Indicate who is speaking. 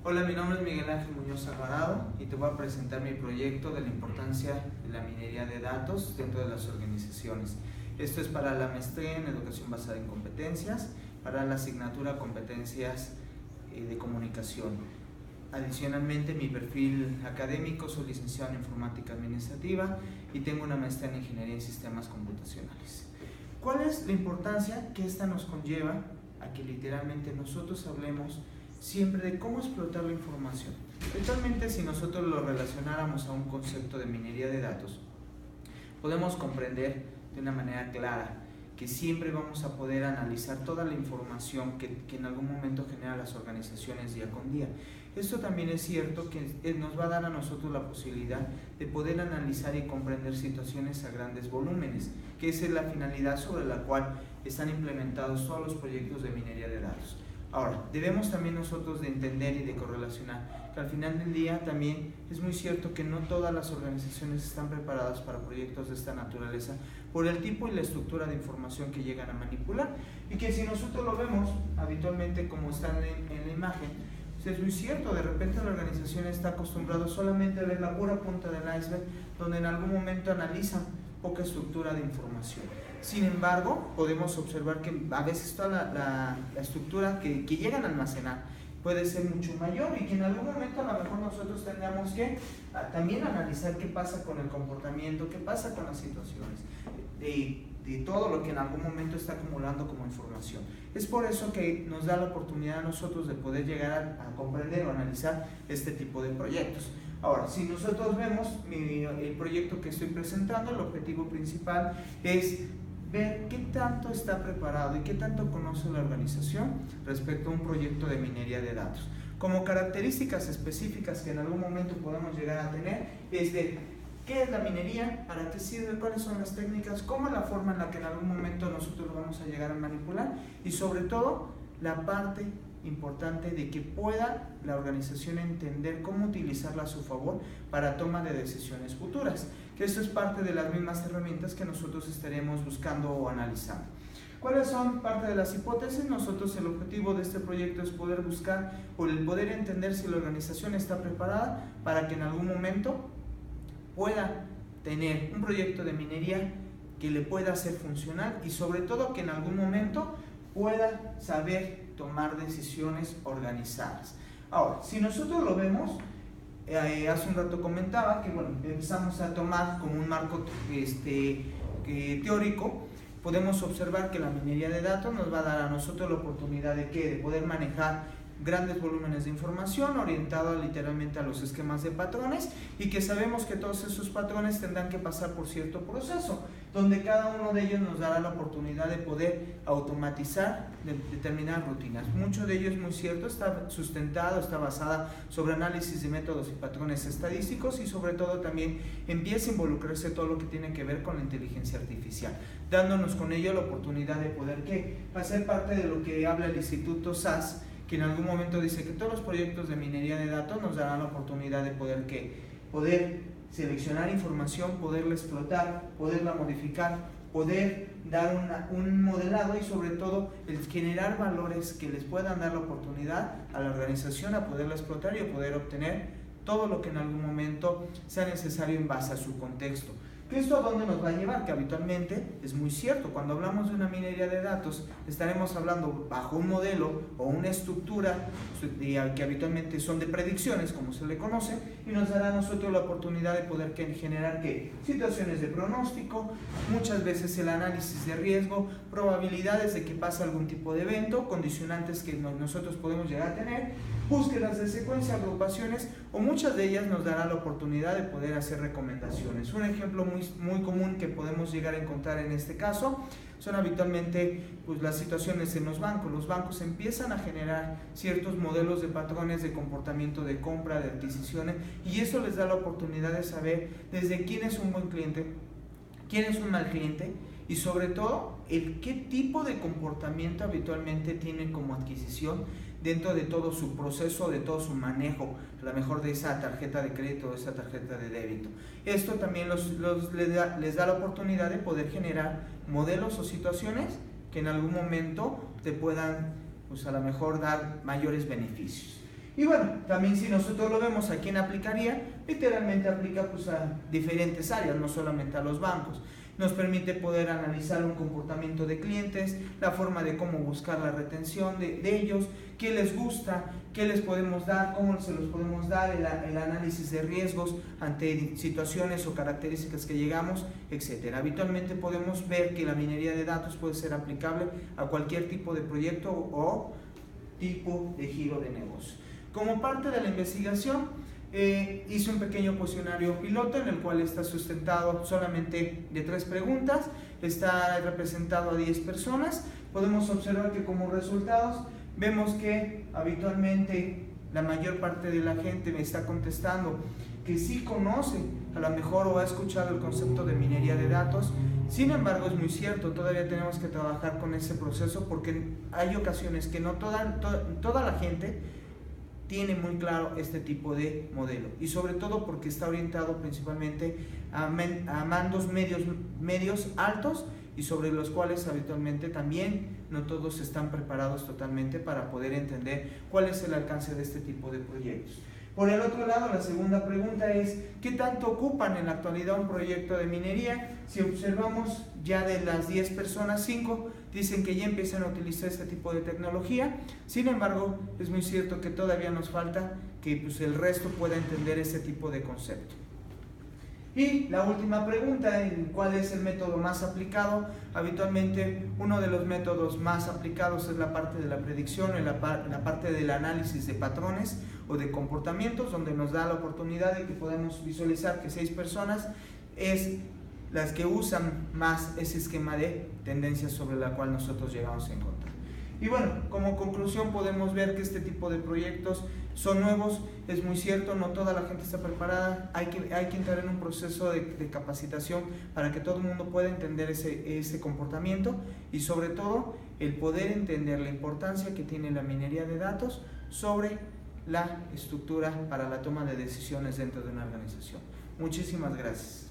Speaker 1: Hola, mi nombre es Miguel Ángel Muñoz Alvarado y te voy a presentar mi proyecto de la importancia de la minería de datos dentro de las organizaciones. Esto es para la maestría en educación basada en competencias, para la asignatura competencias de comunicación. Adicionalmente, mi perfil académico, soy licenciado en informática administrativa y tengo una maestría en ingeniería en sistemas computacionales. ¿Cuál es la importancia que esta nos conlleva a que literalmente nosotros hablemos siempre de cómo explotar la información? Actualmente, si nosotros lo relacionáramos a un concepto de minería de datos, podemos comprender de una manera clara que siempre vamos a poder analizar toda la información que en algún momento generan las organizaciones día con día. Esto también es cierto que nos va a dar a nosotros la posibilidad de poder analizar y comprender situaciones a grandes volúmenes, que esa es la finalidad sobre la cual están implementados todos los proyectos de minería de datos. Ahora, debemos también nosotros de entender y de correlacionar que al final del día también es muy cierto que no todas las organizaciones están preparadas para proyectos de esta naturaleza por el tipo y la estructura de información que llegan a manipular, y que si nosotros lo vemos habitualmente como están en la imagen, pues es muy cierto, de repente la organización está acostumbrada solamente a ver la pura punta del iceberg, donde en algún momento analizan poca estructura de información. Sin embargo, podemos observar que a veces toda la estructura que llegan a almacenar puede ser mucho mayor, y que en algún momento a lo mejor nosotros tendríamos que también analizar qué pasa con el comportamiento, qué pasa con las situaciones, de todo lo que en algún momento está acumulando como información. Es por eso que nos da la oportunidad a nosotros de poder llegar a comprender o analizar este tipo de proyectos. Ahora, si nosotros vemos el proyecto que estoy presentando, el objetivo principal es ver qué tanto está preparado y qué tanto conoce la organización respecto a un proyecto de minería de datos. Como características específicas que en algún momento podemos llegar a tener es de qué es la minería, para qué sirve, cuáles son las técnicas, cómo es la forma en la que en algún momento nosotros lo vamos a llegar a manipular, y sobre todo la parte importante de que pueda la organización entender cómo utilizarla a su favor para toma de decisiones futuras, que esto es parte de las mismas herramientas que nosotros estaremos buscando o analizando. ¿Cuáles son parte de las hipótesis? Nosotros, el objetivo de este proyecto es poder buscar o el poder entender si la organización está preparada para que en algún momento pueda tener un proyecto de minería que le pueda ser funcional, y sobre todo que en algún momento pueda saber tomar decisiones organizadas. Ahora, si nosotros lo vemos, hace un rato comentaba que empezamos a tomar como un marco teórico, podemos observar que la minería de datos nos va a dar a nosotros la oportunidad de poder manejar grandes volúmenes de información orientado literalmente a los esquemas de patrones, y que sabemos que todos esos patrones tendrán que pasar por cierto proceso, donde cada uno de ellos nos dará la oportunidad de poder automatizar determinadas rutinas. Mucho de ello es muy cierto, está sustentado, está basada sobre análisis de métodos y patrones estadísticos, y sobre todo también empieza a involucrarse todo lo que tiene que ver con la inteligencia artificial, dándonos con ello la oportunidad de poder hacer parte de lo que habla el Instituto SAS, que en algún momento dice que todos los proyectos de minería de datos nos darán la oportunidad de poder seleccionar información, poderla explotar, poderla modificar, poder dar un modelado, y sobre todo el generar valores que les puedan dar la oportunidad a la organización a poderla explotar y a poder obtener todo lo que en algún momento sea necesario en base a su contexto. ¿Esto a dónde nos va a llevar? Que habitualmente es muy cierto, cuando hablamos de una minería de datos estaremos hablando bajo un modelo o una estructura que habitualmente son de predicciones, como se le conoce, y nos dará a nosotros la oportunidad de poder generar situaciones de pronóstico, muchas veces el análisis de riesgo, probabilidades de que pase algún tipo de evento, condicionantes que nosotros podemos llegar a tener, búsquedas de secuencia, agrupaciones, o muchas de ellas nos dará la oportunidad de poder hacer recomendaciones. Un ejemplo muy común que podemos llegar a encontrar en este caso son habitualmente las situaciones en los bancos. Los bancos empiezan a generar ciertos modelos de patrones de comportamiento de compra, de adquisiciones, y eso les da la oportunidad de saber desde quién es un buen cliente, quién es un mal cliente, y sobre todo qué tipo de comportamiento habitualmente tienen como adquisición dentro de todo su proceso, de todo su manejo, a lo mejor de esa tarjeta de crédito o esa tarjeta de débito. Esto también les da la oportunidad de poder generar modelos o situaciones que en algún momento te puedan a lo mejor dar mayores beneficios. Y bueno, también si nosotros lo vemos a quién aplicaría, literalmente aplica pues a diferentes áreas, no solamente a los bancos. Nos permite poder analizar un comportamiento de clientes, la forma de cómo buscar la retención de ellos, qué les gusta, qué les podemos dar, cómo se los podemos dar, el análisis de riesgos ante situaciones o características que llegamos, etc. Habitualmente podemos ver que la minería de datos puede ser aplicable a cualquier tipo de proyecto o tipo de giro de negocio. Como parte de la investigación, hice un pequeño cuestionario piloto en el cual está sustentado solamente de 3 preguntas, está representado a 10 personas. Podemos observar que como resultados vemos que habitualmente la mayor parte de la gente me está contestando que sí conoce a lo mejor o ha escuchado el concepto de minería de datos. Sin embargo, es muy cierto, todavía tenemos que trabajar con ese proceso porque hay ocasiones que no toda la gente tiene muy claro este tipo de modelo, y sobre todo porque está orientado principalmente a mandos medios altos, y sobre los cuales habitualmente también no todos están preparados totalmente para poder entender cuál es el alcance de este tipo de proyectos. Por el otro lado, la segunda pregunta es: ¿qué tanto ocupan en la actualidad un proyecto de minería? Si observamos, ya de las 10 personas, 5 dicen que ya empiezan a utilizar este tipo de tecnología. Sin embargo, es muy cierto que todavía nos falta que pues, el resto pueda entender este tipo de concepto. Y la última pregunta, ¿cuál es el método más aplicado? Habitualmente uno de los métodos más aplicados es la parte de la predicción, la parte del análisis de patrones o de comportamientos, donde nos da la oportunidad de que podemos visualizar que 6 personas es las que usan más ese esquema de tendencias sobre la cual nosotros llegamos a encontrar. Y bueno, como conclusión podemos ver que este tipo de proyectos son nuevos, es muy cierto, no toda la gente está preparada, hay que entrar en un proceso de capacitación para que todo el mundo pueda entender ese comportamiento, y sobre todo el poder entender la importancia que tiene la minería de datos sobre la estructura para la toma de decisiones dentro de una organización. Muchísimas gracias.